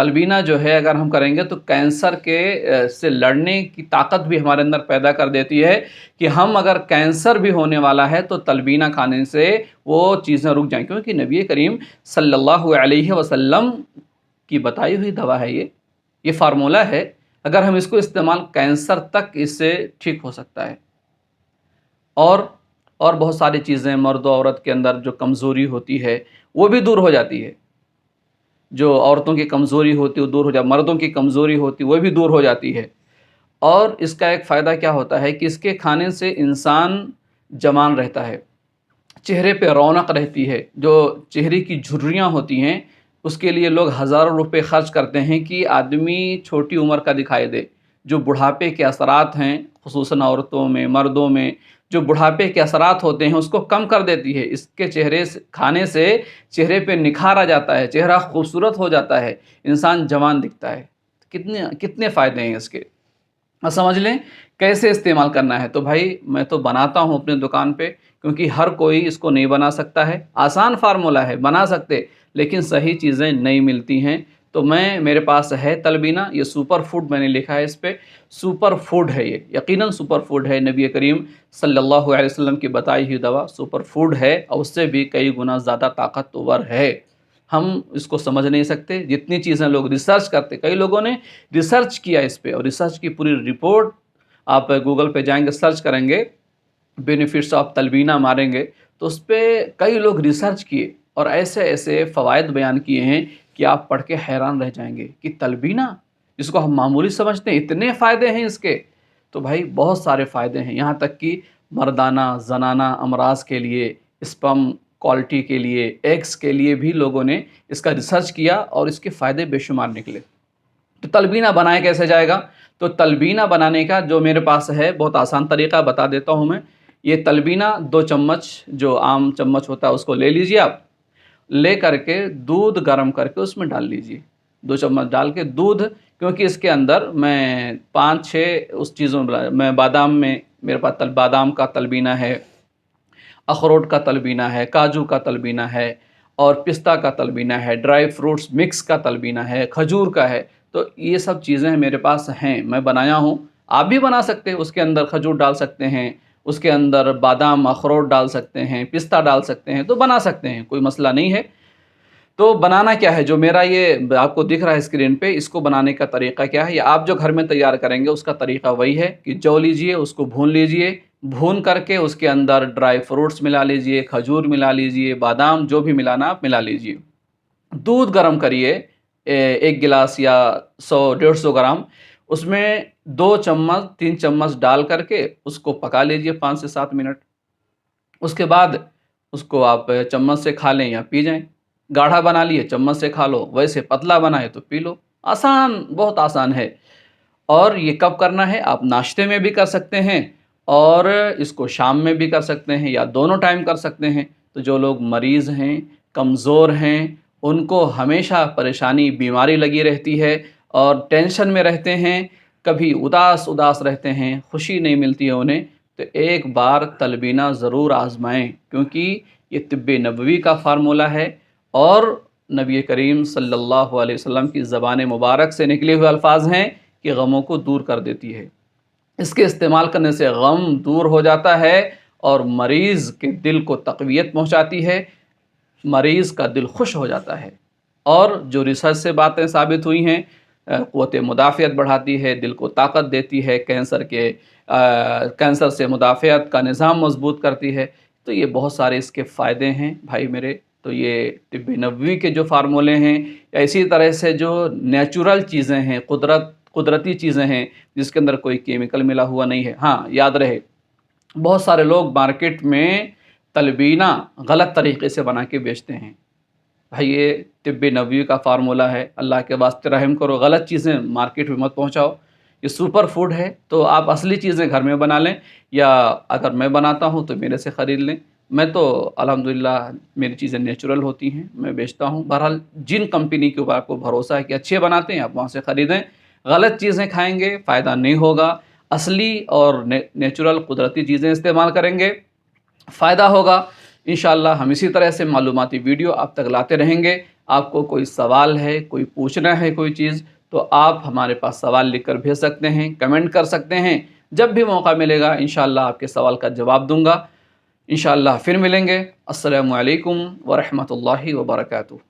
تلبینہ جو ہے اگر ہم کریں گے تو کینسر کے سے لڑنے کی طاقت بھی ہمارے اندر پیدا کر دیتی ہے کہ ہم اگر کینسر بھی ہونے والا ہے تو تلبینہ کھانے سے وہ چیزیں رک جائیں، کیونکہ نبی کریم صلی اللہ علیہ وسلم کی بتائی ہوئی دوا ہے یہ فارمولہ ہے، اگر ہم اس کو استعمال کینسر تک اس سے ٹھیک ہو سکتا ہے۔ اور بہت ساری چیزیں مرد و عورت کے اندر جو کمزوری ہوتی ہے وہ بھی دور ہو جاتی ہے، جو عورتوں کی کمزوری ہوتی ہے وہ دور ہو جاتی، مردوں کی کمزوری ہوتی وہ بھی دور ہو جاتی ہے۔ اور اس کا ایک فائدہ کیا ہوتا ہے کہ اس کے کھانے سے انسان جوان رہتا ہے، چہرے پہ رونق رہتی ہے، جو چہرے کی جھریاں ہوتی ہیں اس کے لیے لوگ ہزاروں روپے خرچ کرتے ہیں کہ آدمی چھوٹی عمر کا دکھائی دے۔ جو بڑھاپے کے اثرات ہیں خصوصاً عورتوں میں، مردوں میں جو بڑھاپے کے اثرات ہوتے ہیں اس کو کم کر دیتی ہے، اس کے چہرے سے کھانے سے چہرے پہ نکھار آ جاتا ہے، چہرہ خوبصورت ہو جاتا ہے، انسان جوان دکھتا ہے۔ کتنے فائدے ہیں اس کے، سمجھ لیں کیسے استعمال کرنا ہے۔ تو بھائی میں تو بناتا ہوں اپنے دکان پہ، کیونکہ ہر کوئی اس کو نہیں بنا سکتا ہے، آسان فارمولہ ہے بنا سکتے، لیکن صحیح چیزیں نہیں ملتی ہیں۔ تو میرے پاس ہے تلبینہ، یہ سپر فوڈ میں نے لکھا ہے اس پہ، سپر فوڈ ہے، یہ یقیناً سپر فوڈ ہے، نبی کریم صلی اللہ علیہ وسلم کی بتائی ہوئی دوا سپر فوڈ ہے، اور اس سے بھی کئی گنا زیادہ طاقتور ہے۔ ہم اس کو سمجھ نہیں سکتے، جتنی چیزیں لوگ ریسرچ کرتے، کئی لوگوں نے ریسرچ کیا اس پہ، اور ریسرچ کی پوری رپورٹ آپ گوگل پہ جائیں گے سرچ کریں گے، بینیفٹس آف تلبینہ ماریں گے تو اس پہ کئی لوگ ریسرچ کیے اور ایسے ایسے فوائد بیان کیے ہیں کہ آپ پڑھ کے حیران رہ جائیں گے کہ تلبینہ جس کو ہم معمولی سمجھتے ہیں اتنے فائدے ہیں اس کے۔ تو بھائی بہت سارے فائدے ہیں، یہاں تک کہ مردانہ زنانہ امراض کے لیے، اسپم کوالٹی کے لیے، ایگز کے لیے بھی لوگوں نے اس کا ریسرچ کیا اور اس کے فائدے بے شمار نکلے۔ تو تلبینہ بنائے کیسے جائے گا؟ تو تلبینہ بنانے کا جو میرے پاس ہے بہت آسان طریقہ بتا دیتا ہوں میں۔ یہ تلبینہ 2 چمچ جو عام چمچ ہوتا ہے اس کو لے لیجئے آپ، لے کر کے دودھ گرم کر کے اس میں ڈال لیجئے، 2 چمچ ڈال کے دودھ، کیونکہ اس کے اندر میں 5-6 اس چیزوں میں بادام میں میرے پاس بادام کا تلبینہ ہے، اخروٹ کا تلبینہ ہے، کاجو کا تلبینہ ہے، اور پستہ کا تلبینہ ہے، ڈرائی فروٹس مکس کا تلبینہ ہے، کھجور کا ہے۔ تو یہ سب چیزیں میرے پاس ہیں، میں بنایا ہوں، آپ بھی بنا سکتے ہیں، اس کے اندر کھجور ڈال سکتے ہیں، اس کے اندر بادام اخروٹ ڈال سکتے ہیں، پستہ ڈال سکتے ہیں، تو بنا سکتے ہیں، کوئی مسئلہ نہیں ہے۔ تو بنانا کیا ہے، جو میرا یہ آپ کو دکھ رہا ہے اسکرین پہ، اس کو بنانے کا طریقہ کیا ہے، یا آپ جو گھر میں تیار کریں گے اس کا طریقہ وہی ہے کہ جو لیجئے اس کو بھون لیجئے، بھون کر کے اس کے اندر ڈرائی فروٹس ملا لیجئے، کھجور ملا لیجئے، بادام جو بھی ملانا آپ ملا لیجئے، دودھ گرم کریے 1 گلاس یا 100-150 گرام، اس میں 2 چمچ 3 چمچ ڈال کر کے اس کو پکا لیجئے 5 سے 7 منٹ۔ اس کے بعد اس کو آپ چمچ سے کھا لیں یا پی جائیں، گاڑھا بنا لیے چمچ سے کھا لو، ویسے پتلا بنائے تو پی لو، آسان، بہت آسان ہے۔ اور یہ کب کرنا ہے، آپ ناشتے میں بھی کر سکتے ہیں اور اس کو شام میں بھی کر سکتے ہیں، یا دونوں ٹائم کر سکتے ہیں۔ تو جو لوگ مریض ہیں، کمزور ہیں، ان کو ہمیشہ پریشانی بیماری لگی رہتی ہے اور ٹینشن میں رہتے ہیں، کبھی اداس رہتے ہیں، خوشی نہیں ملتی ہے انہیں، تو ایک بار تلبینہ ضرور آزمائیں، کیونکہ یہ طب نبوی کا فارمولہ ہے اور نبی کریم صلی اللہ علیہ وسلم کی زبان مبارک سے نکلے ہوئے الفاظ ہیں کہ غموں کو دور کر دیتی ہے۔ اس کے استعمال کرنے سے غم دور ہو جاتا ہے اور مریض کے دل کو تقویت پہنچاتی ہے، مریض کا دل خوش ہو جاتا ہے۔ اور جو ریسرچ سے باتیں ثابت ہوئی ہیں، قوت مدافعت بڑھاتی ہے، دل کو طاقت دیتی ہے، کینسر سے مدافعت کا نظام مضبوط کرتی ہے، تو یہ بہت سارے اس کے فائدے ہیں بھائی میرے۔ تو یہ طب نبوی کے جو فارمولے ہیں، یا اسی طرح سے جو نیچرل چیزیں ہیں، قدرتی چیزیں ہیں جس کے اندر کوئی کیمیکل ملا ہوا نہیں ہے۔ ہاں یاد رہے، بہت سارے لوگ مارکیٹ میں تلبینہ غلط طریقے سے بنا کے بیچتے ہیں۔ بھائی یہ طب نبوی کا فارمولہ ہے، اللہ کے واسطے رحم کرو، غلط چیزیں مارکیٹ میں مت پہنچاؤ، یہ سپر فوڈ ہے، تو آپ اصلی چیزیں گھر میں بنا لیں، یا اگر میں بناتا ہوں تو میرے سے خرید لیں۔ میں تو الحمدللہ میری چیزیں نیچرل ہوتی ہیں، میں بیچتا ہوں۔ بہرحال جن کمپنی کے اوپر آپ کو بھروسہ ہے کہ اچھے بناتے ہیں، آپ وہاں سے خریدیں، غلط چیزیں کھائیں گے فائدہ نہیں ہوگا، اصلی اور نیچرل قدرتی چیزیں استعمال کریں گے فائدہ ہوگا۔ انشاءاللہ ہم اسی طرح سے معلوماتی ویڈیو آپ تک لاتے رہیں گے۔ آپ کو کوئی سوال ہے، کوئی پوچھنا ہے کوئی چیز، تو آپ ہمارے پاس سوال لکھ کر بھیج سکتے ہیں، کمنٹ کر سکتے ہیں۔ جب بھی موقع ملے گا انشاءاللہ آپ کے سوال کا جواب دوں گا۔ انشاءاللہ پھر ملیں گے۔ السلام علیکم ورحمۃ اللہ وبرکاتہ۔